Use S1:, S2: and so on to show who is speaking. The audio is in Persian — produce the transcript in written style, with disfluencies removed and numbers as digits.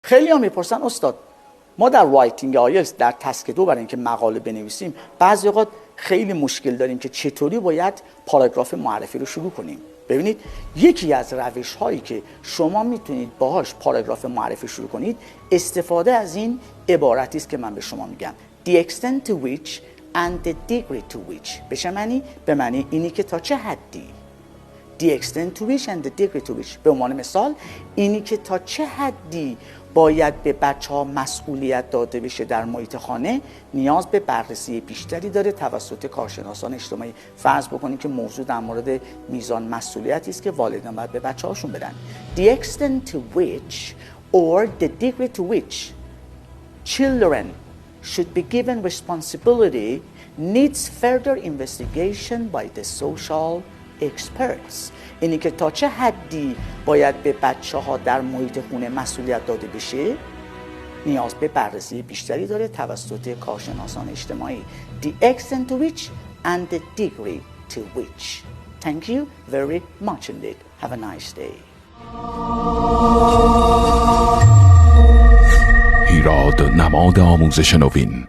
S1: خیلی ها میپرسن استاد ما در رایتینگ آیلتس در تسک 2 برای اینکه مقاله بنویسیم بعضی اوقات خیلی مشکل داریم که چطوری باید پاراگراف معرفی رو شروع کنیم. ببینید یکی از روش هایی که شما میتونید باهاش پاراگراف معرفی شروع کنید استفاده از این عبارتی است که من به شما میگم the extent to which and the degree to which به معنی اینی که تا چه حدی the extent to which and the degree to which به عنوان مثال اینی که تا چه حدی باید به بچه‌ها مسئولیت داده بشه در محیط خانه نیاز به بررسی بیشتری داره توسط کارشناسان اجتماعی. فرض بکنید که موضوع در مورد میزان مسئولیتی است که والدین باید به بچه‌هاشون بدن. The extent to which or the degree to which children should be given responsibility needs further investigation by the social experts. اینی که تا چه حدی باید به بچه‌ها در محیط خونه مسئولیت داده بشه نیاز به بررسی بیشتری داره توسط کارشناسان اجتماعی. The extent to which and the degree to which. Thank you very much indeed. Have a nice day.
S2: هیراد نماد آموزش نوین